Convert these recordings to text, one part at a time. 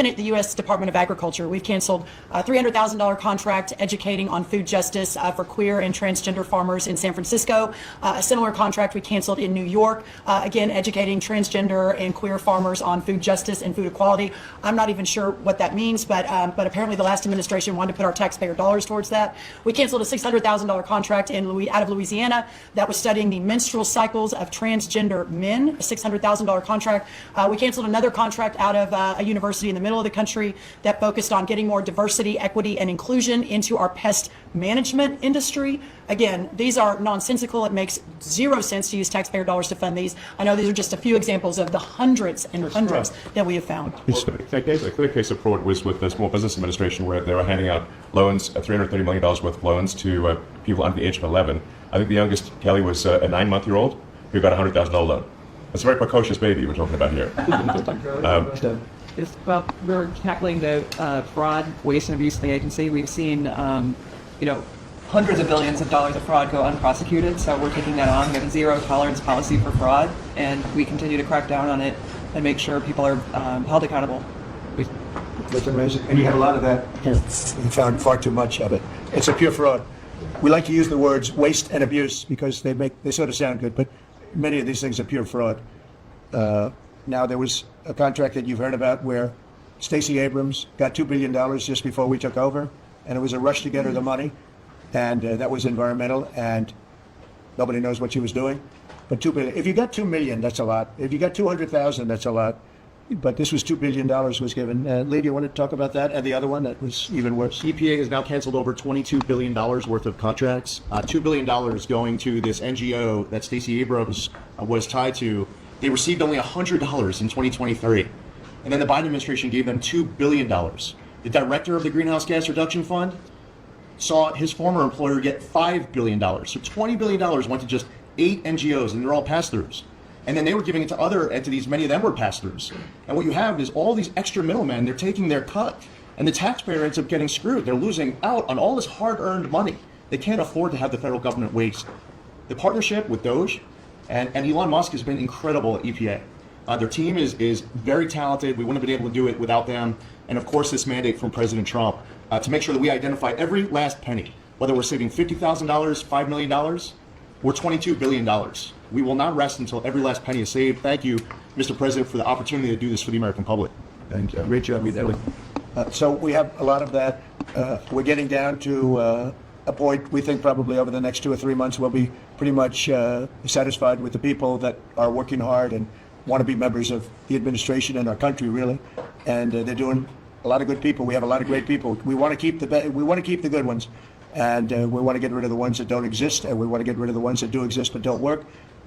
At the U.S. Department of Agriculture, we've canceled a $300,000 contract educating on food justice for queer and transgender farmers in San Francisco. A similar contract we canceled in New York, again, educating transgender and queer farmers on food justice and food equality. I'm not even sure what that means, but apparently the last administration wanted to put our taxpayer dollars towards that. We canceled a $600,000 contract out of Louisiana that was studying the menstrual cycles of transgender men, a $600,000 contract. We canceled another contract out of a university in the middle of the country that focused on getting more diversity, equity, and inclusion into our pest management industry. Again, these are nonsensical. It makes zero sense to use taxpayer dollars to fund these. I know these are just a few examples of the hundreds and hundreds that we have found. A clear case of fraud was with the Small Business Administration, where they were handing out loans, $330 million worth of loans to people under the age of 11. I think the youngest, Kelly, was a 9-month-old who got a $100,000 loan. That's a very precocious baby we're talking about here. Well, we're tackling the fraud, waste, and abuse of the agency. We've seen, hundreds of billions of dollars of fraud go unprosecuted, so we're taking that on. We have a zero-tolerance policy for fraud, and we continue to crack down on it and make sure people are held accountable. That's amazing. And you have a lot of that here. You found far too much of it. It's a pure fraud. We like to use the words waste and abuse because they sort of sound good, but many of these things are pure fraud. Now, there was a contract that you've heard about where Stacey Abrams got $2 billion just before we took over, and it was a rush to get her the money, and that was environmental, and nobody knows what she was doing. But $2 billion, if you got $2 million, that's a lot. If you got 200,000, that's a lot. But this was $2 billion was given. Lee, do you want to talk about that? And the other one that was even worse? EPA has now canceled over $22 billion worth of contracts. $2 billion going to this NGO that Stacey Abrams was tied to. They received only $100 in 2023. And then the Biden administration gave them $2 billion. The director of the Greenhouse Gas Reduction Fund saw his former employer get $5 billion. So $20 billion went to just 8 NGOs, and they're all pass-throughs. And then they were giving it to other entities. Many of them were pass-throughs. And what you have is all these extra middlemen, they're taking their cut. And the taxpayer ends up getting screwed. They're losing out on all this hard-earned money. They can't afford to have the federal government waste. The partnership with DOJ and Elon Musk has been incredible at EPA. Their team is very talented. We wouldn't have been able to do it without them. And of course, this mandate from President Trump to make sure that we identify every last penny, whether we're saving $50,000, $5 million, or $22 billion. We will not rest until every last penny is saved. Thank you, Mr. President, for the opportunity to do this for the American public. Thank you. Great job, Lee. So we have a lot of that. We're getting down to a point we think probably over the next 2 or 3 months we'll be pretty much satisfied with the people that are working hard and want to be members of the administration and our country, really. And they're doing a lot of good people. We have a lot of great people. We want to keep the good ones, and we want to get rid of the ones that don't exist, and we want to get rid of the ones that do exist but don't work.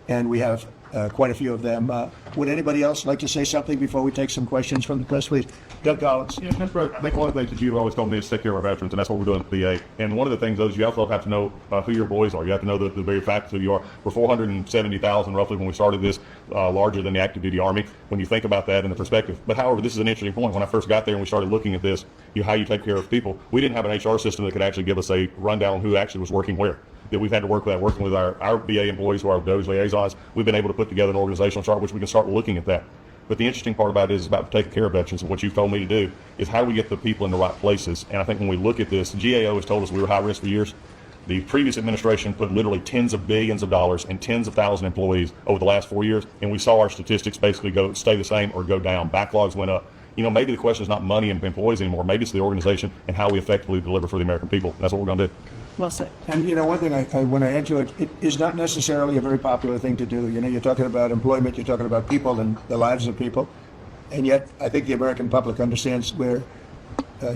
And we have quite a few of them. Would anybody else like to say something before we take some questions from the press, please? Doug Collins. Yeah, that's right. I think one of the things that you've always told me is take care of our veterans, and that's what we're doing at the VA. And one of the things is you also have to know who your boys are. You have to know the very facts who you are. We're 470,000 roughly when we started this, larger than the active duty Army, when you think about that in the perspective. But however, this is an interesting point. When I first got there and we started looking at this, how you take care of people, we didn't have an HR system that could actually give us a rundown on who actually was working where. That we've had to work with that, working with our VA employees who are DOJ liaisons. We've been able to put together an organizational chart which we can start looking at that. But the interesting part about it is about taking care of veterans, and what you've told me to do is how do we get the people in the right places. And I think when we look at this, GAO has told us we were high risk for years. The previous administration put literally tens of billions of dollars and tens of thousands of employees over the last 4 years, and we saw our statistics basically stay the same or go down. Backlogs went up. Maybe the question is not money and employees anymore. Maybe it's the organization and how we effectively deliver for the American people. That's what we're going to do. Well said. And one thing I want to add to it, it is not necessarily a very popular thing to do. You're talking about employment, you're talking about people and the lives of people. And yet, I think the American public understands we're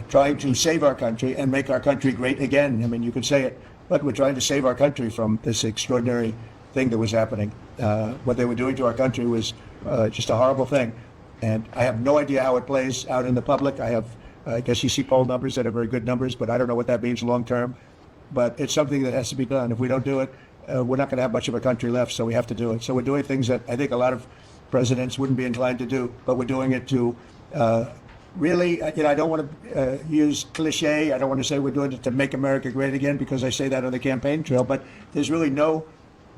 trying to save our country and make our country great again. I mean, you could say it, but we're trying to save our country from this extraordinary thing that was happening. What they were doing to our country was just a horrible thing. And I have no idea how it plays out in the public. I guess you see poll numbers that are very good numbers, but I don't know what that means long term. But it's something that has to be done. If we don't do it, we're not going to have much of a country left, so we have to do it. So we're doing things that I think a lot of presidents wouldn't be inclined to do, but we're doing it to really, I don't want to use cliche. I don't want to say we're doing it to make America great again, because I say that on the campaign trail, but there's really no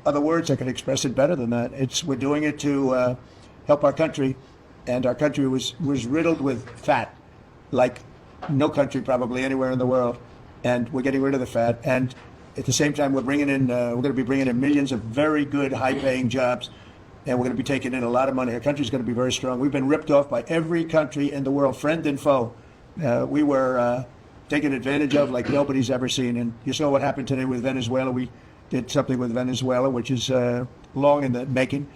other words that can express it better than that. We're doing it to help our country, and our country was riddled with fat. like no country probably anywhere in the world, and we're getting rid of the fat. And at the same time, we're going to be bringing in millions of very good, high-paying jobs, and we're going to be taking in a lot of money. Our country's going to be very strong. We've been ripped off by every country in the world, friend and foe. We were taken advantage of like nobody's ever seen. And you saw what happened today with Venezuela. We did something with Venezuela, which is long in the making,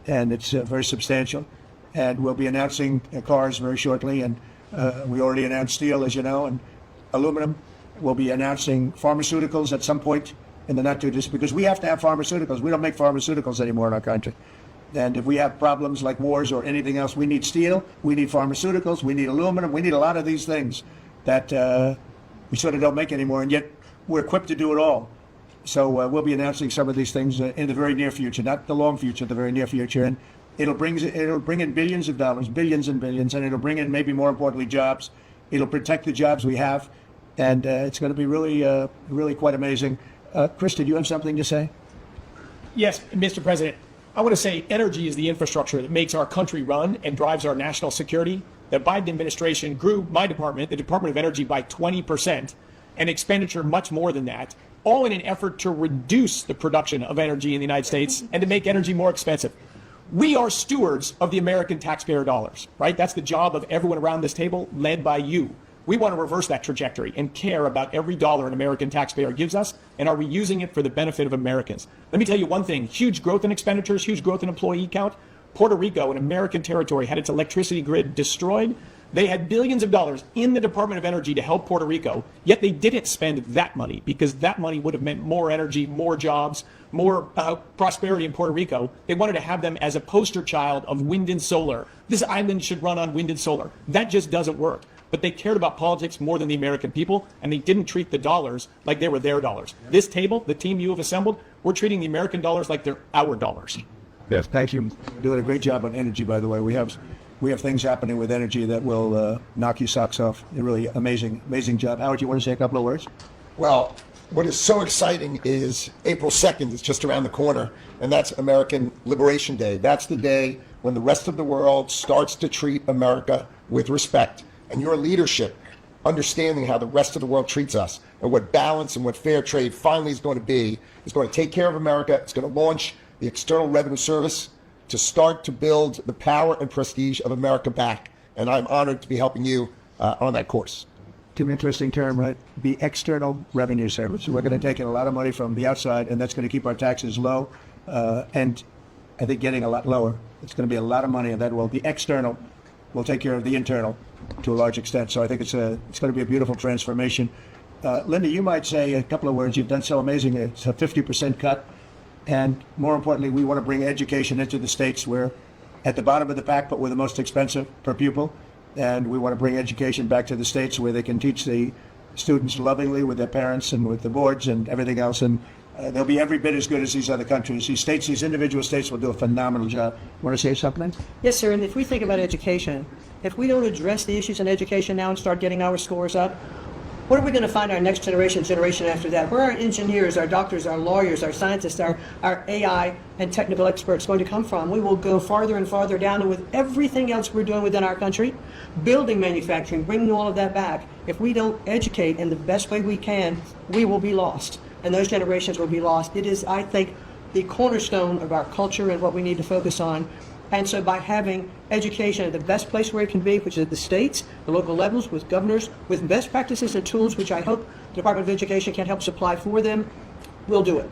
and it's very substantial. And we'll be announcing cars very shortly, and we already announced steel, as you know, and aluminum. We'll be announcing pharmaceuticals at some point in the not too distant, because we have to have pharmaceuticals. We don't make pharmaceuticals anymore in our country. And if we have problems like wars or anything else, we need steel, we need pharmaceuticals, we need aluminum, we need a lot of these things that we sort of don't make anymore, and yet we're equipped to do it all. So we'll be announcing some of these things in the very near future, not the long future, the very near future. And it'll bring in billions of dollars, billions and billions, and it'll bring in, maybe more importantly, jobs. It'll protect the jobs we have, and it's going to be really quite amazing. Chris, did you have something to say? Yes, Mr. President. I want to say energy is the infrastructure that makes our country run and drives our national security. The Biden administration grew my department, the Department of Energy, by 20% and expenditure much more than that, all in an effort to reduce the production of energy in the United States and to make energy more expensive. We are stewards of the American taxpayer dollars, right? That's the job of everyone around this table, led by you. We want to reverse that trajectory and care about every dollar an American taxpayer gives us, and are we using it for the benefit of Americans? Let me tell you one thing, huge growth in expenditures, huge growth in employee count. Puerto Rico, an American territory, had its electricity grid destroyed. They had billions of dollars in the Department of Energy to help Puerto Rico, yet they didn't spend that money, because that money would have meant more energy, more jobs, more prosperity in Puerto Rico. They wanted to have them as a poster child of wind and solar. This island should run on wind and solar. That just doesn't work. But they cared about politics more than the American people, and they didn't treat the dollars like they were their dollars. This table, the team you have assembled, we're treating the American dollars like they're our dollars. Yes, thank you. You're doing a great job on energy, by the way. We have things happening with energy that will knock your socks off. A really amazing job. Howard, you want to say a couple of words? Well, what is so exciting is April 2nd is just around the corner, and that's American Liberation Day. That's the day when the rest of the world starts to treat America with respect. And your leadership, understanding how the rest of the world treats us and what balance and what fair trade finally is going to be, is going to take care of America. It's going to launch the External Revenue Service to start to build the power and prestige of America back. And I'm honored to be helping you on that course. Too interesting term, right? The External Revenue Service. We're going to take in a lot of money from the outside, and that's going to keep our taxes low, and I think getting a lot lower. It's going to be a lot of money, and that will, the external will take care of the internal to a large extent. So I think it's going to be a beautiful transformation. Linda, you might say a couple of words. You've done so amazing. It's a 50% cut. And more importantly, we want to bring education into the states. We're at the bottom of the pack, but we're the most expensive per pupil. And we want to bring education back to the states where they can teach the students lovingly with their parents and with the boards and everything else. And they'll be every bit as good as these other countries. These individual states will do a phenomenal job. Want to say something? Yes, sir. And if we think about education, if we don't address the issues in education now and start getting our scores up, what are we going to find our next generation after that? Where are our engineers, our doctors, our lawyers, our scientists, our AI and technical experts going to come from? We will go farther and farther down, and with everything else we're doing within our country, building manufacturing, bringing all of that back, if we don't educate in the best way we can, we will be lost. And those generations will be lost. It is, I think, the cornerstone of our culture and what we need to focus on. And so by having education at the best place where it can be, which is at the states, the local levels, with governors, with best practices and tools, which I hope the Department of Education can help supply for them, we'll do it.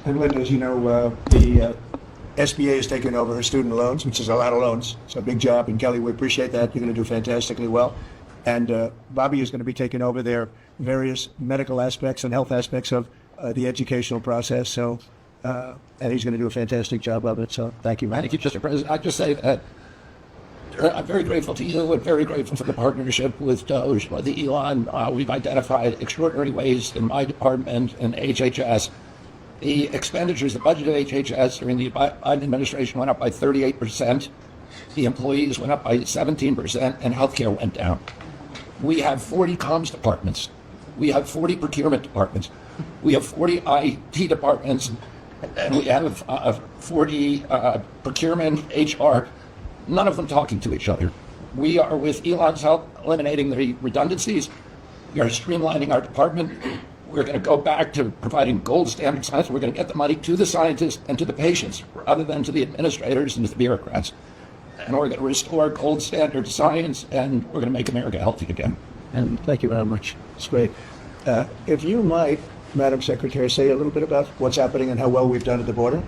And Linda, as you know, the SBA has taken over her student loans, which is a lot of loans. It's a big job. And Kelly, we appreciate that. You're going to do fantastically well. And Bobby is going to be taking over their various medical aspects and health aspects of the educational process. So, and he's going to do a fantastic job of it. So thank you, man. Thank you, Mr. President. I just say that I'm very grateful to you and very grateful for the partnership with Doge, the Elon. We've identified extraordinary ways in my department and HHS. The expenditures, the budget of HHS during the Biden administration went up by 38%. The employees went up by 17%, and healthcare went down. We have 40 comms departments. We have 40 procurement departments. We have 40 IT departments, and we have 40 procurement, HR, none of them talking to each other. We are, with Elon's help, eliminating the redundancies. We are streamlining our department. We're going to go back to providing gold standard science. We're going to get the money to the scientists and to the patients rather than to the administrators and to the bureaucrats. And we're going to restore gold standard science, and we're going to make America healthy again. And thank you very much. It's great. If you might, Madam Secretary, say a little bit about what's happening and how well we've done at the border.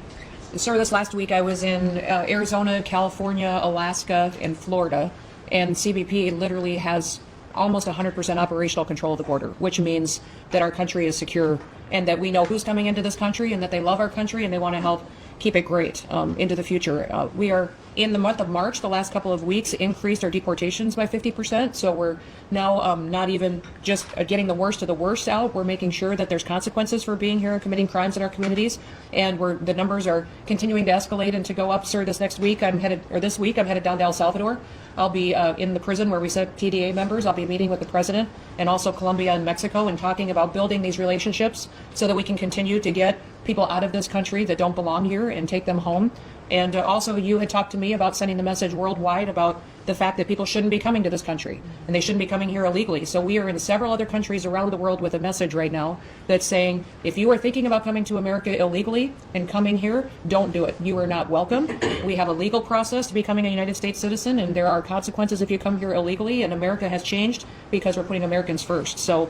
Sir, this last week I was in Arizona, California, Alaska, and Florida, and CBP literally has almost 100% operational control of the border, which means that our country is secure and that we know who's coming into this country and that they love our country and they want to help keep it great into the future. We are, in the month of March, the last couple of weeks, increased our deportations by 50%. So we're now not even just getting the worst of the worst out. We're making sure that there's consequences for being here and committing crimes in our communities. And the numbers are continuing to escalate and to go up. Sir, this week I'm headed down to El Salvador. I'll be in the prison where we sent PDA members. I'll be meeting with the president and also Colombia and Mexico and talking about building these relationships so that we can continue to get people out of this country that don't belong here and take them home. And also, you had talked to me about sending the message worldwide about the fact that people shouldn't be coming to this country and they shouldn't be coming here illegally. So we are in several other countries around the world with a message right now that's saying, if you are thinking about coming to America illegally and coming here, don't do it. You are not welcome. We have a legal process to becoming a United States citizen, and there are consequences if you come here illegally, and America has changed because we're putting Americans first. So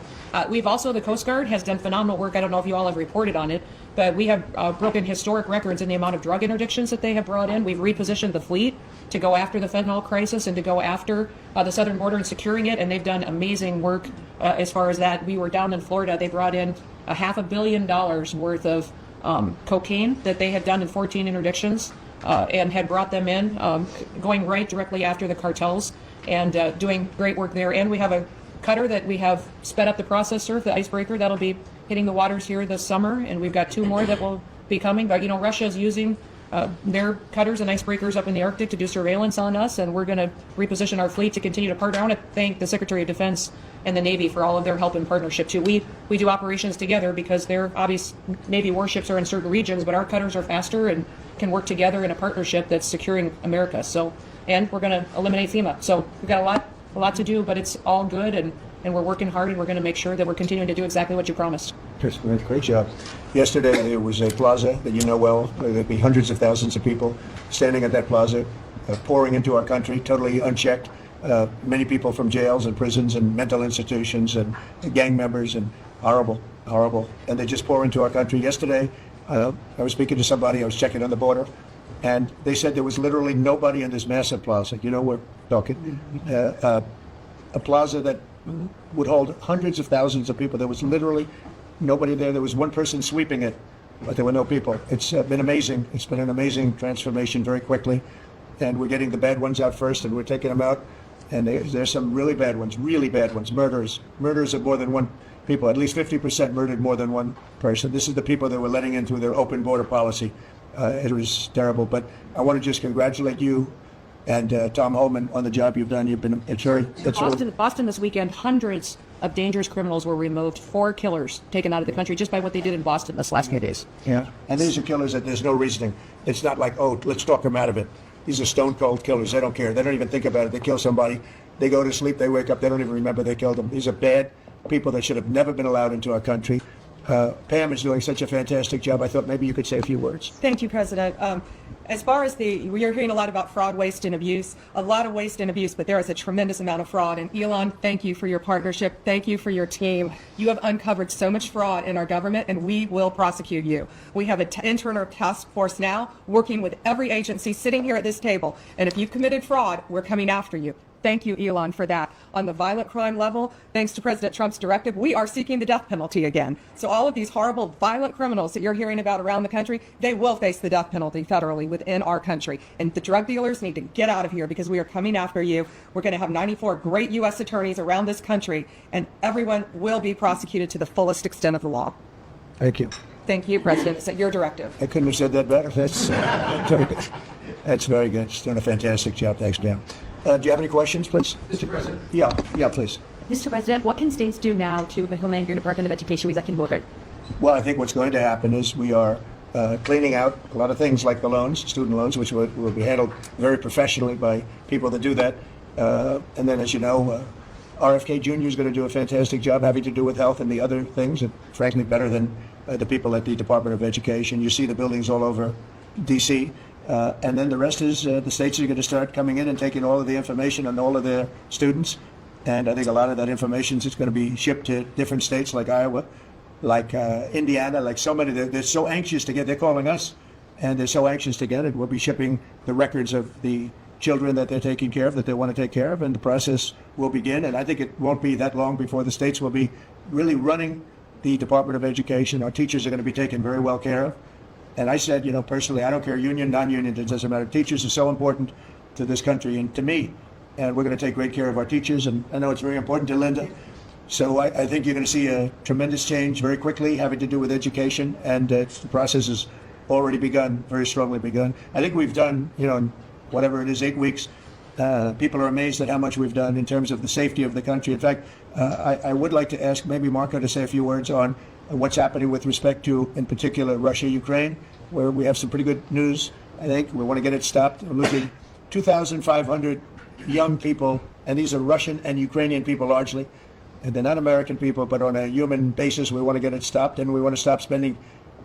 we've also, the Coast Guard has done phenomenal work. I don't know if you all have reported on it, but we have broken historic records in the amount of drug interdictions that they have brought in. We've repositioned the fleet to go after the fentanyl crisis and to go after the southern border and securing it, and they've done amazing work as far as that. We were down in Florida. They brought in $500 million worth of cocaine that they had done in 14 interdictions and had brought them in, going right directly after the cartels and doing great work there. And we have a cutter that we have sped up the process, sir, the icebreaker, that'll be hitting the waters here this summer, and we've got 2 more that will be coming. But, you know, Russia is using their cutters and icebreakers up in the Arctic to do surveillance on us, and we're going to reposition our fleet to continue to partner. I want to thank the Secretary of Defense and the Navy for all of their help and partnership, too. We do operations together because their obvious Navy warships are in certain regions, but our cutters are faster and can work together in a partnership that's securing America. So, and we're going to eliminate FEMA. So we've got a lot to do, but it's all good, and we're working hard, and we're going to make sure that we're continuing to do exactly what you promised. Great job. Yesterday there was a plaza that you know well. There'd be hundreds of thousands of people standing at that plaza, pouring into our country, totally unchecked. Many people from jails and prisons and mental institutions and gang members, and horrible. And they just pour into our country. Yesterday, I was speaking to somebody, I was checking on the border, and they said there was literally nobody in this massive plaza. You know, we're talking a plaza that would hold hundreds of thousands of people. There was literally nobody there. There was one person sweeping it, but there were no people. It's been amazing. It's been an amazing transformation very quickly, and we're getting the bad ones out first, and we're taking them out. And there's some really bad ones, murders of more than one people. At least 50% murdered more than one person. This is the people that we're letting into their open border policy. It was terrible, but I want to just congratulate you and Tom Holman on the job you've done. You've been, Boston this weekend, hundreds of dangerous criminals were removed, 4 killers taken out of the country just by what they did in Boston this last few days. Yeah, and these are killers that there's no reasoning. It's not like, oh, let's talk them out of it. These are stone cold killers. They don't care. They don't even think about it. They kill somebody. They go to sleep. They wake up. They don't even remember they killed them. These are bad people that should have never been allowed into our country. Pam is doing such a fantastic job. I thought maybe you could say a few words. Thank you, President. As far as we are hearing a lot about fraud, waste, and abuse, a lot of waste and abuse, but there is a tremendous amount of fraud. And Elon, thank you for your partnership. Thank you for your team. You have uncovered so much fraud in our government, and we will prosecute you. We have an internal task force now working with every agency sitting here at this table. And if you've committed fraud, we're coming after you. Thank you, Elon, for that. On the violent crime level, thanks to President Trump's directive, we are seeking the death penalty again. So all of these horrible, violent criminals that you're hearing about around the country, they will face the death penalty federally within our country. And the drug dealers need to get out of here because we are coming after you. We're going to have 94 great U.S. attorneys around this country, and everyone will be prosecuted to the fullest extent of the law. Thank you. Thank you, President. It's your directive. I couldn't have said that better. That's very good. That's very good. She's doing a fantastic job. Thanks, Pam. Do you have any questions, please? Mr. President. Yeah, please. Mr. President, what can states do now to implement your Department of Education executive order? Well, I think what's going to happen is we are cleaning out a lot of things like the loans, student loans, which will be handled very professionally by people that do that. And then, as you know, RFK Jr. is going to do a fantastic job having to do with health and the other things, and frankly, better than the people at the Department of Education. You see the buildings all over D.C., and then the rest is the states are going to start coming in and taking all of the information on all of their students. And I think a lot of that information is going to be shipped to different states like Iowa, like Indiana, like so many. They're so anxious to get, they're calling us, and they're so anxious to get it. We'll be shipping the records of the children that they're taking care of, that they want to take care of, and the process will begin. And I think it won't be that long before the states will be really running the Department of Education. Our teachers are going to be taken very well care of. And I said, personally, I don't care union, non-union, it doesn't matter. Teachers are so important to this country and to me. And we're going to take great care of our teachers. And I know it's very important to Linda. So I think you're going to see a tremendous change very quickly having to do with education. And the process has already begun, very strongly begun. I think we've done, in whatever it is, 8 weeks. People are amazed at how much we've done in terms of the safety of the country. In fact, I would like to ask maybe Marco to say a few words on what's happening with respect to, in particular, Russia, Ukraine, where we have some pretty good news. I think we want to get it stopped. We're losing 2,500 young people, and these are Russian and Ukrainian people largely. And they're not American people, but on a human basis, we want to get it stopped, and we want to stop spending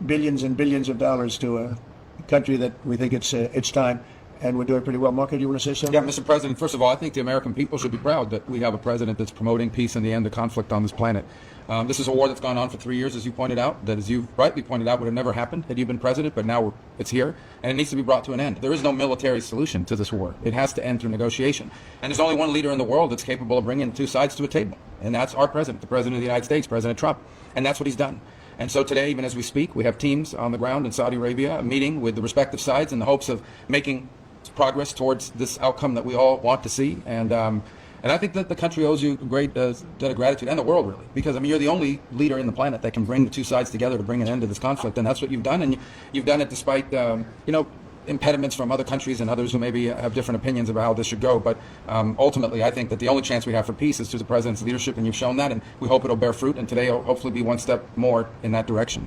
billions and billions of dollars to a country that we think it's time. And we're doing pretty well. Marco, do you want to say something? Yeah, Mr. President, first of all, I think the American people should be proud that we have a president that's promoting peace and the end of conflict on this planet. This is a war that's gone on for 3 years, as you pointed out, that, as you rightly pointed out, would have never happened had you been president, but now it's here, and it needs to be brought to an end. There is no military solution to this war. It has to end through negotiation. And there's only one leader in the world that's capable of bringing two sides to a table, and that's our president, the President of the United States, President Trump. And that's what he's done. And so today, even as we speak, we have teams on the ground in Saudi Arabia meeting with the respective sides in the hopes of making progress towards this outcome that we all want to see. And I think that the country owes you a great debt of gratitude, and the world, really, because, you're the only leader in the planet that can bring the two sides together to bring an end to this conflict, and that's what you've done, and you've done it despite, impediments from other countries and others who maybe have different opinions about how this should go. But ultimately, I think that the only chance we have for peace is through the president's leadership, and you've shown that, and we hope it'll bear fruit, and today will hopefully be one step more in that direction.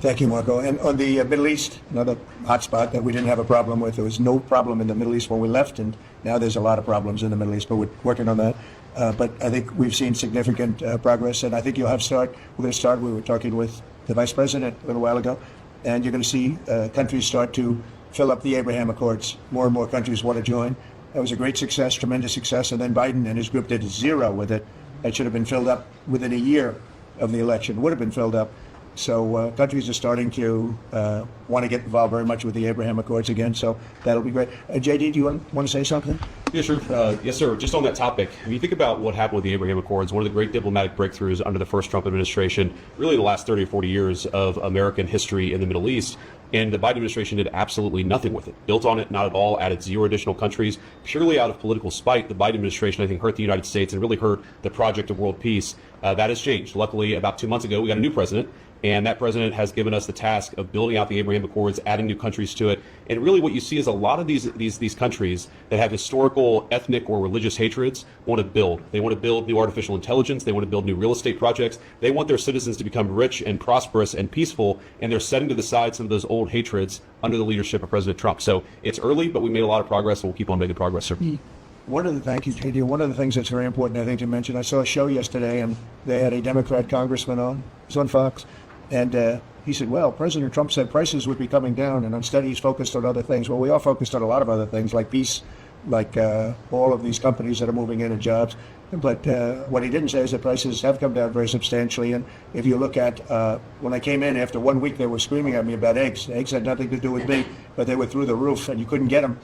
Thank you, Marco. And on the Middle East, another hot spot that we didn't have a problem with. There was no problem in the Middle East when we left, and now there's a lot of problems in the Middle East, but we're working on that. But I think we've seen significant progress, and I think we're going to start, we were talking with the Vice President a little while ago, and you're going to see countries start to fill up the Abraham Accords. More and more countries want to join. That was a great success, tremendous success, and then Biden and his group did zero with it. It should have been filled up within a year of the election, would have been filled up. So countries are starting to want to get involved very much with the Abraham Accords again, so that'll be great. JD, do you want to say something? Yeah, sure. Yes, sir. Just on that topic, when you think about what happened with the Abraham Accords, one of the great diplomatic breakthroughs under the first Trump administration, really the last 30 or 40 years of American history in the Middle East, and the Biden administration did absolutely nothing with it. Built on it, not at all, added 0 additional countries. Purely out of political spite, the Biden administration, I think, hurt the United States and really hurt the project of world peace. That has changed. Luckily, about 2 months ago, we got a new president. And that president has given us the task of building out the Abraham Accords, adding new countries to it. And really what you see is a lot of these countries that have historical, ethnic, or religious hatreds want to build. They want to build new artificial intelligence. They want to build new real estate projects. They want their citizens to become rich and prosperous and peaceful. And they're setting to the side some of those old hatreds under the leadership of President Trump. So it's early, but we made a lot of progress, and we'll keep on making progress, sir. Thank you, JD. One of the things that's very important, I think, to mention, I saw a show yesterday, and they had a Democrat congressman on. It was on Fox. And he said, well, President Trump said prices would be coming down, and instead he's focused on other things. Well, we are focused on a lot of other things, like peace, like all of these companies that are moving in and jobs. But what he didn't say is that prices have come down very substantially. And if you look at when I came in, after 1 week, they were screaming at me about eggs. Eggs had nothing to do with me, but they were through the roof, and you couldn't get them.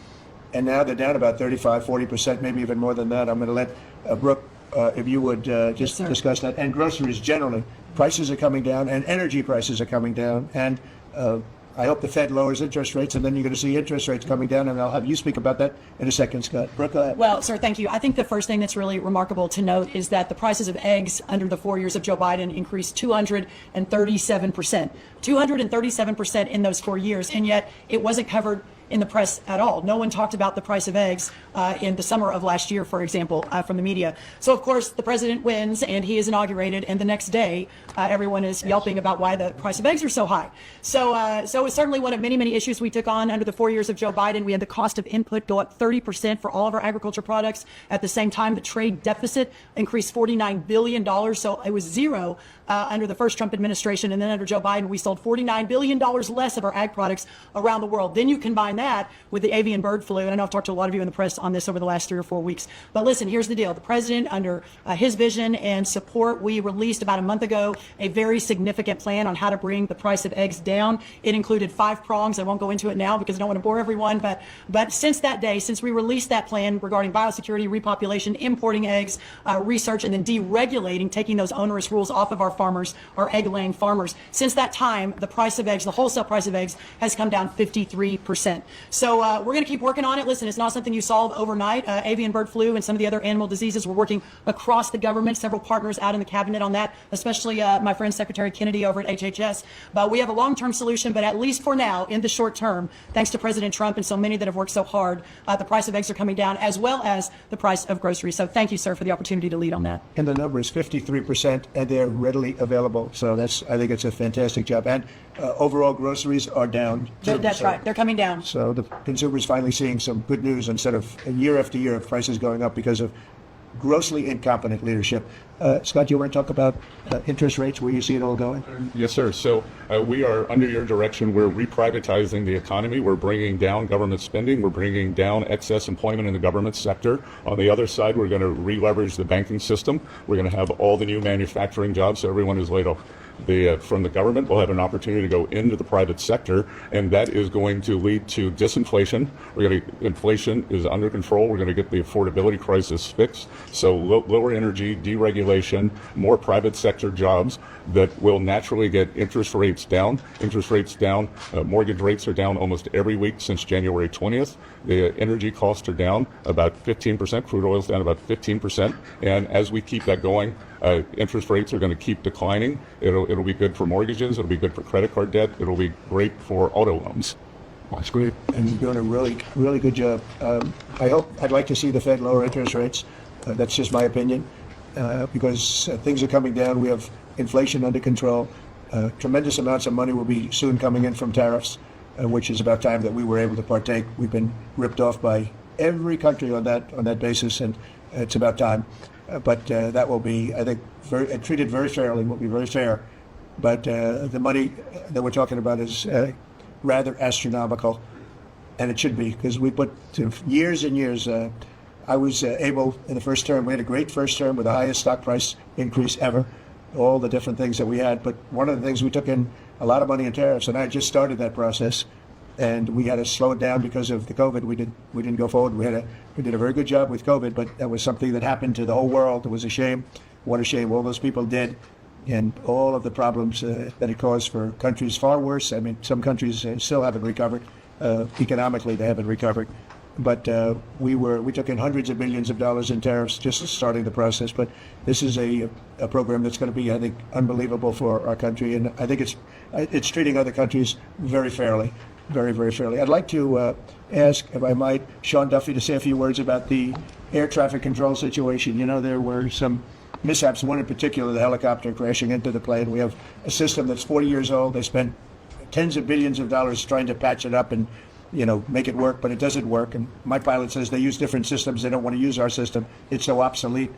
And now they're down about 35-40%, maybe even more than that. I'm going to let Brooke, if you would just discuss that. And groceries generally. Prices are coming down, and energy prices are coming down. And I hope the Fed lowers interest rates, and then you're going to see interest rates coming down, and I'll have you speak about that in a second, Scott. Brooke, go ahead. Well, sir, thank you. I think the first thing that's really remarkable to note is that the prices of eggs under the 4 years of Joe Biden increased 237%. 237% in those 4 years, and yet it wasn't covered in the press at all. No one talked about the price of eggs in the summer of last year, for example, from the media. So, of course, the president wins and he is inaugurated, and the next day everyone is yelping about why the price of eggs are so high. So it's certainly one of many, many issues we took on under the 4 years of Joe Biden. We had the cost of input go up 30% for all of our agriculture products. At the same time, the trade deficit increased $49 billion. So it was zero under the first Trump administration. And then under Joe Biden, we sold $49 billion less of our ag products around the world. Then you combine that with the avian bird flu. And I know I've talked to a lot of you in the press on this over the last 3 or 4 weeks. But listen, here's the deal. The president, under his vision and support, we released about a month ago a very significant plan on how to bring the price of eggs down. It included 5 prongs. I won't go into it now because I don't want to bore everyone. But since that day, since we released that plan regarding biosecurity, repopulation, importing eggs, research, and then deregulating, taking those onerous rules off of our farmers, our egg-laying farmers, since that time, the price of eggs, the wholesale price of eggs, has come down 53%. So we're going to keep working on it. Listen, it's not something you solve overnight. Avian bird flu and some of the other animal diseases, we're working across the government, several partners out in the cabinet on that, especially my friend Secretary Kennedy over at HHS. But we have a long-term solution, but at least for now, in the short term, thanks to President Trump and so many that have worked so hard, the price of eggs are coming down, as well as the price of groceries. So thank you, sir, for the opportunity to lead on that. And the number is 53%, and they're readily available. So I think it's a fantastic job. And overall groceries are down. That's right. They're coming down. So the consumer's finally seeing some good news instead of year after year of prices going up because of grossly incompetent leadership. Scott, you want to talk about interest rates, where you see it all going? Yes, sir. So we are, under your direction, we're reprivatizing the economy. We're bringing down government spending. We're bringing down excess employment in the government sector. On the other side, we're going to re-leverage the banking system. We're going to have all the new manufacturing jobs, so everyone who's laid off from the government will have an opportunity to go into the private sector, and that is going to lead to disinflation. Inflation is under control. We're going to get the affordability crisis fixed. So lower energy, deregulation, more private sector jobs that will naturally get interest rates down. Mortgage rates are down almost every week since January 20th. The energy costs are down about 15%. Crude oil is down about 15%. And as we keep that going, interest rates are going to keep declining. It'll be good for mortgages. It'll be good for credit card debt. It'll be great for auto loans. That's great. And you're doing a really, really good job. I'd like to see the Fed lower interest rates. That's just my opinion, because things are coming down. We have inflation under control. Tremendous amounts of money will be soon coming in from tariffs, which is about time that we were able to partake. We've been ripped off by every country on that basis, and it's about time. But that will be, I think, treated very fairly. Will be very fair. But the money that we're talking about is rather astronomical, and it should be, because we put years and years. I was able, in the first term, we had a great first term with the highest stock price increase ever, all the different things that we had. But one of the things, we took in a lot of money in tariffs, and I just started that process, and we had to slow it down because of the COVID. We didn't go forward. We did a very good job with COVID, but that was something that happened to the whole world. It was a shame. What a shame. All those people did, and all of the problems that it caused for countries far worse. I mean, some countries still haven't recovered. Economically, they haven't recovered. But we took in hundreds of billions of dollars in tariffs just starting the process. But this is a program that's going to be, I think, unbelievable for our country, and I think it's treating other countries very fairly, very, very fairly. I'd like to ask, if I might, Sean Duffy to say a few words about the air traffic control situation. You know, there were some mishaps. One in particular, the helicopter crashing into the plane. We have a system that's 40 years old. They spent tens of billions of dollars trying to patch it up and make it work, but it doesn't work. And my pilot says they use different systems. They don't want to use our system. It's so obsolete.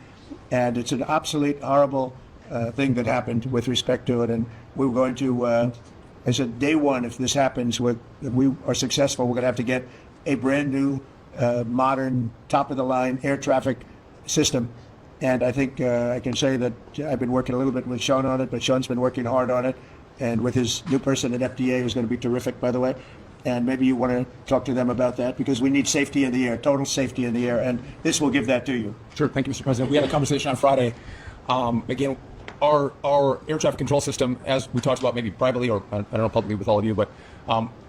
And it's an obsolete, horrible thing that happened with respect to it. And we were going to, I said, day one, if this happens, if we are successful, we're going to have to get a brand new, modern, top-of-the-line air traffic system. And I think I can say that I've been working a little bit with Sean on it, but Sean's been working hard on it. And with his new person at FDA, who's going to be terrific, by the way. And maybe you want to talk to them about that, because we need safety in the air, total safety in the air, and this will give that to you. Sure. Thank you, Mr. President. We had a conversation on Friday. Again, our air traffic control system, as we talked about maybe privately or I don't know publicly with all of you, but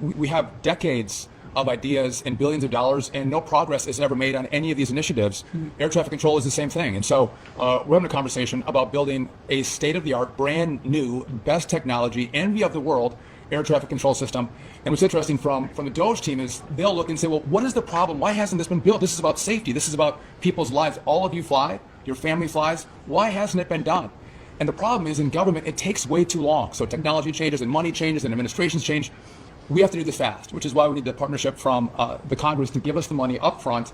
we have decades of ideas and billions of dollars, and no progress is ever made on any of these initiatives. Air traffic control is the same thing. And so we're having a conversation about building a state-of-the-art, brand new, best technology, envy of the world, air traffic control system. And what's interesting from the Doge team is they'll look and say, well, what is the problem? Why hasn't this been built? This is about safety. This is about people's lives. All of you fly. Your family flies. Why hasn't it been done? And the problem is in government, it takes way too long. So technology changes and money changes and administrations change. We have to do this fast, which is why we need the partnership from the Congress to give us the money up front.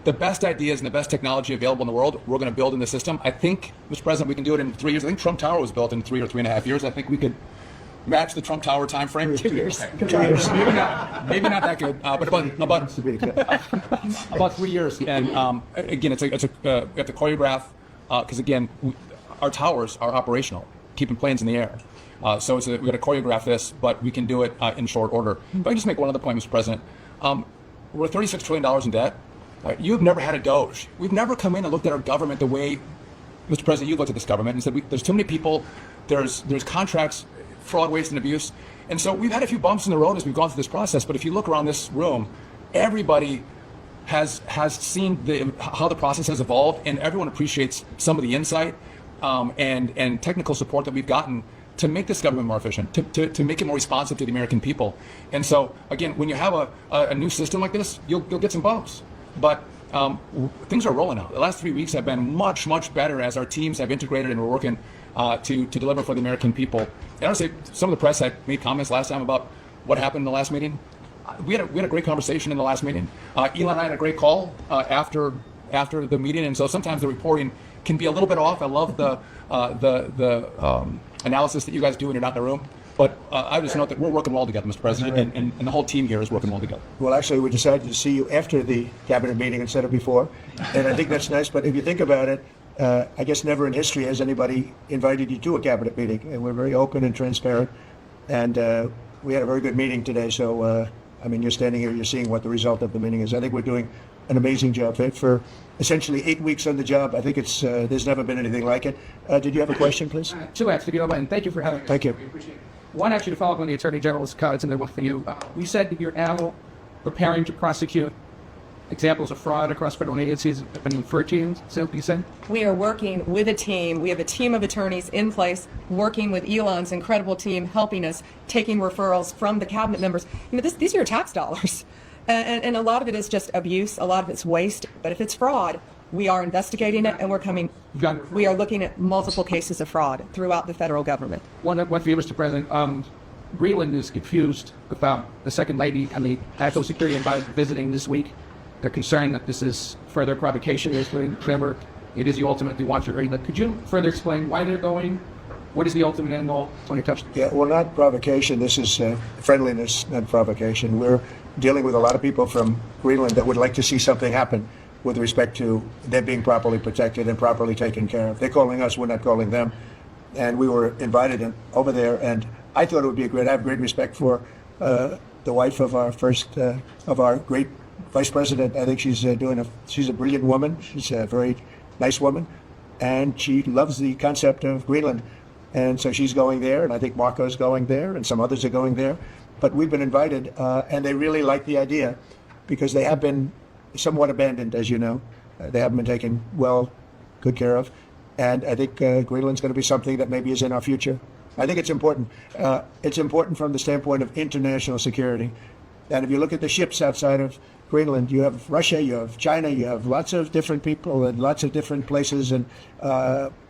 The best ideas and the best technology available in the world, we're going to build in the system. I think, Mr. President, we can do it in 3 years. I think Trump Tower was built in 3 or 3.5 years. I think we could match the Trump Tower time frame. 2 years. Maybe not that good, but about 3 years. And again, we have to choreograph because again, our towers are operational, keeping planes in the air. So we've got to choreograph this, but we can do it in short order. If I can just make one other point, Mr. President, we're $36 trillion in debt. You've never had a Doge. We've never come in and looked at our government the way, Mr. President, you looked at this government and said, there's too many people, there's contracts, fraud, waste, and abuse. And so we've had a few bumps in the road as we've gone through this process, but if you look around this room, everybody has seen how the process has evolved, and everyone appreciates some of the insight and technical support that we've gotten to make this government more efficient, to make it more responsive to the American people. And so, again, when you have a new system like this, you'll get some bumps. But things are rolling out. The last 3 weeks have been much, much better as our teams have integrated and we're working to deliver for the American people. And I would say some of the press had made comments last time about what happened in the last meeting. We had a great conversation in the last meeting. Elon and I had a great call after the meeting, and so sometimes the reporting can be a little bit off. I love the analysis that you guys do when you're not in the room. But I just note that we're working well together, Mr. President, and the whole team here is working well together. Well, actually, we decided to see you after the cabinet meeting instead of before, and I think that's nice. But if you think about it, I guess never in history has anybody invited you to a cabinet meeting, and we're very open and transparent. And we had a very good meeting today. So, I mean, you're standing here, you're seeing what the result of the meeting is. I think we're doing an amazing job for essentially 8 weeks on the job. I think it's there's never been anything like it. Did you have a question, please? Two actually, if you don't mind. Thank you for having me. Thank you. We appreciate it. One, actually, to follow up on the Attorney General's comments and then one for you. We said that you're now preparing to prosecute examples of fraud across federal agencies that have been referred to. So you said? We are working with a team. We have a team of attorneys in place working with Elon's incredible team, helping us, taking referrals from the cabinet members. You know, these are your tax dollars. And a lot of it is just abuse. A lot of it's waste. But if it's fraud, we are investigating it, and we are looking at multiple cases of fraud throughout the federal government. One for you, Mr. President. Greenland is confused about the Second Lady and the National Security Advisor visiting this week. They're concerned that this is further provocation. Remember, it is you ultimately want your Greenland. Could you further explain why they're going? What is the ultimate end goal? Tony touched. Yeah, well, not provocation. This is friendliness, not provocation. We're dealing with a lot of people from Greenland that would like to see something happen with respect to them being properly protected and properly taken care of. They're calling us, we're not calling them. And we were invited over there, and I thought it would be I have great respect for the wife of our great vice president. I think she's a brilliant woman. She's a very nice woman, and she loves the concept of Greenland. And so she's going there, and I think Marco's going there, and some others are going there. But we've been invited, and they really like the idea because they have been somewhat abandoned, as you know. They haven't been taken good care of. And I think Greenland's going to be something that maybe is in our future. I think it's important. It's important from the standpoint of international security. And if you look at the ships outside of Greenland, you have Russia, you have China, you have lots of different people and lots of different places, and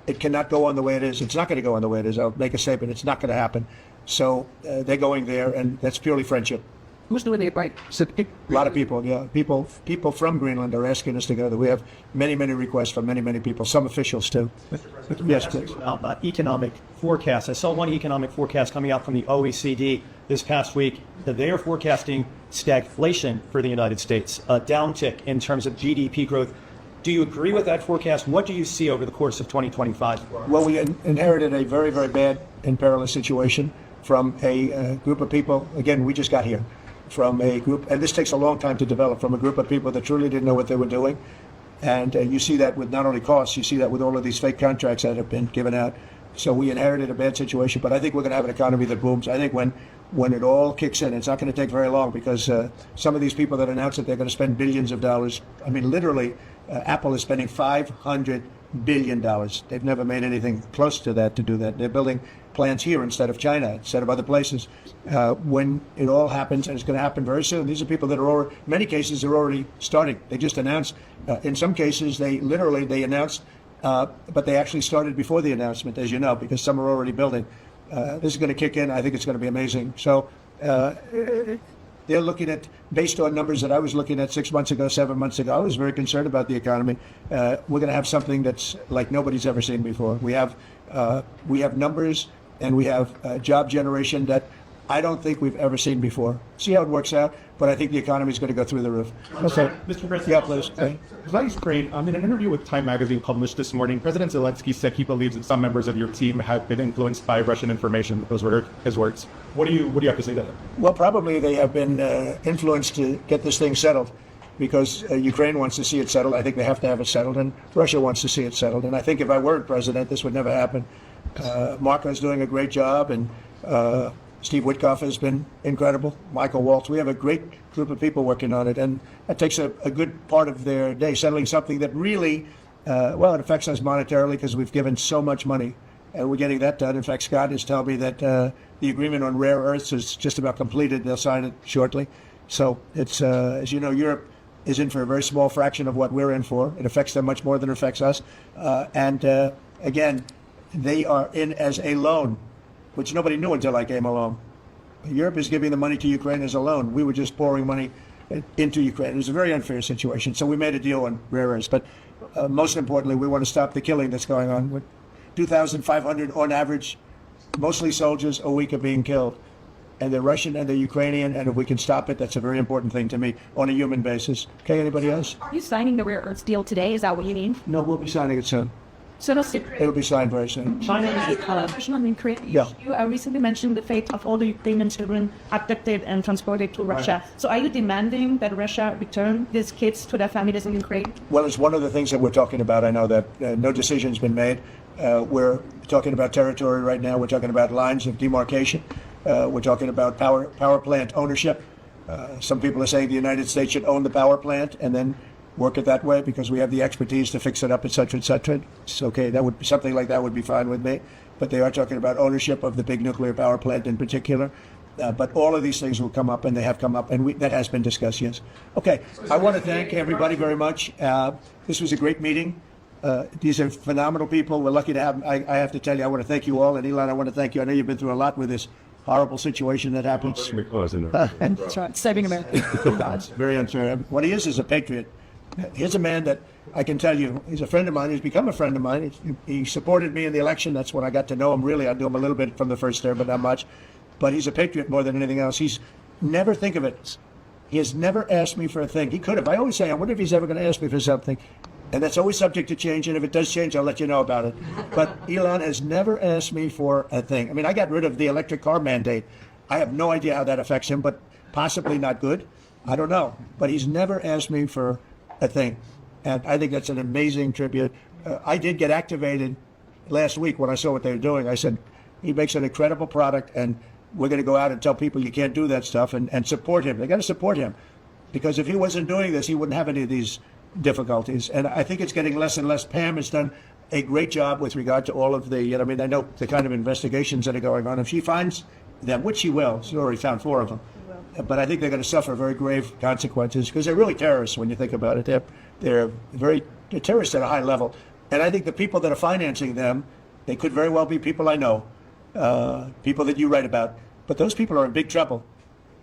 it cannot go on the way it is. It's not going to go on the way it is. I'll make a statement. It's not going to happen. So they're going there, and that's purely friendship. Who's doing the invite? A lot of people, yeah. People from Greenland are asking us to go there. We have many, many requests from many, many people, some officials too. Yes, please. About economic forecasts. I saw one economic forecast coming out from the OECD this past week that they are forecasting stagflation for the United States, a downtick in terms of GDP growth. Do you agree with that forecast? What do you see over the course of 2025? Well, we inherited a very, very bad and perilous situation from a group of people. Again, we just got here. From a group, and this takes a long time to develop, from a group of people that truly didn't know what they were doing. And you see that with not only costs, you see that with all of these fake contracts that have been given out. So we inherited a bad situation, but I think we're going to have an economy that booms. I think when it all kicks in, it's not going to take very long because some of these people that announce that they're going to spend billions of dollars, I mean, literally, Apple is spending $500 billion. They've never made anything close to that to do that. They're building plants here instead of China, instead of other places. When it all happens, and it's going to happen very soon, these are people that are already, in many cases, they're already starting. They just announced. In some cases, they announced, but they actually started before the announcement, as you know, because some are already building. This is going to kick in. I think it's going to be amazing. So they're looking at, based on numbers that I was looking at 6 months ago, 7 months ago, I was very concerned about the economy. We're going to have something that's like nobody's ever seen before. We have numbers and we have job generation that I don't think we've ever seen before. See how it works out, but I think the economy is going to go through the roof. Okay. Mr. President, yeah, please. That's great. In an interview with Time Magazine published this morning, President Zelensky said he believes that some members of your team have been influenced by Russian information. Those were his words. What do you have to say to that? Well, probably they have been influenced to get this thing settled, because Ukraine wants to see it settled. I think they have to have it settled, and Russia wants to see it settled. And I think if I weren't president, this would never happen. Marco's doing a great job, and Steve Witkoff has been incredible. Michael Waltz. We have a great group of people working on it, and that takes a good part of their day, settling something that really, it affects us monetarily because we've given so much money, and we're getting that done. In fact, Scott is telling me that the agreement on rare earths is just about completed. They'll sign it shortly. So it's, as you know, Europe is in for a very small fraction of what we're in for. It affects them much more than it affects us. Again, they are in as a loan, which nobody knew until I came along. Europe is giving the money to Ukraine as a loan. We were just pouring money into Ukraine. It was a very unfair situation. So we made a deal on rare earths. But most importantly, we want to stop the killing that's going on. With 2,500 on average, mostly soldiers, a week of being killed. And they're Russian and they're Ukrainian. And if we can stop it, that's a very important thing to me on a human basis. Okay, anybody else? Are you signing the rare earths deal today? Is that what you mean? No, we'll be signing it soon. So It'll be signed very soon. China You recently mentioned the fate of all the Ukrainian children abducted and transported to Russia. Right. So are you demanding that Russia return these kids to their families in Ukraine? Well, it's one of the things that we're talking about. I know that no decision's been made. We're talking about territory right now. We're talking about lines of demarcation. We're talking about power plant ownership. Some people are saying the United States should own the power plant and then work it that way because we have the expertise to fix it up, et cetera, et cetera. It's okay. That would something like that would be fine with me. But they are talking about ownership of the big nuclear power plant in particular. But all of these things will come up, and they have come up, and that has been discussed. Yes. Okay. I want to thank everybody very much. This was a great meeting. These are phenomenal people. We're lucky to have. I have to tell you, I want to thank you all, and Elon, I want to thank you. I know you've been through a lot with this horrible situation that happens. That's right. Saving America. It's very unfair. What he is a patriot. Here's a man that I can tell you, he's a friend of mine. He's become a friend of mine. He supported me in the election. That's when I got to know him, really. I knew him a little bit from the first term, but not much. But he's a patriot more than anything else. He's never think of it. He has never asked me for a thing. He could have. I always say, I wonder if he's ever going to ask me for something. And that's always subject to change. And if it does change, I'll let you know about it. But Elon has never asked me for a thing. I mean, I got rid of the electric car mandate. I have no idea how that affects him, but possibly not good. I don't know. But he's never asked me for a thing. And I think that's an amazing tribute. I did get activated last week when I saw what they were doing. I said, he makes an incredible product, and we're going to go out and tell people you can't do that stuff and support him. They got to support him. Because if he wasn't doing this, he wouldn't have any of these difficulties. And I think it's getting less and less. Pam has done a great job with regard to all of the, I mean, I know the kind of investigations that are going on. If she finds them, which she will, she's already found 4 of them. But I think they're going to suffer very grave consequences because they're really terrorists when you think about it. They're terrorists at a high level. And I think the people that are financing them, they could very well be people I know, people that you write about. But those people are in big trouble.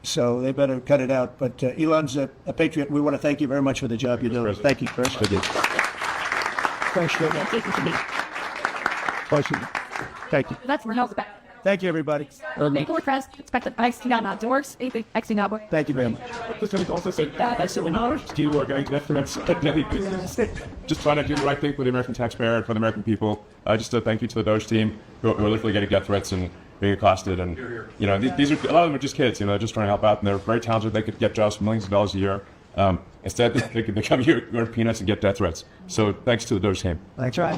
So they better cut it out. But Elon's a patriot. We want to thank you very much for the job you're doing. Thank you, Chris. Thank you. Thank you. That's for help back. Thank you, everybody. Make press expected Xing out outdoors. Xing out. Thank you very much. Just going to also say that you are going to just trying to do the right thing for the American taxpayer and for the American people. Just a thank you to the Doge team who are literally getting death threats and being accosted. And you know, these are a lot of them are just kids. You know, just trying to help out, and they're very talented. They could get jobs for millions of dollars a year. Instead, they come here, earn peanuts, and get death threats. So thanks to the Doge team. Thanks, right.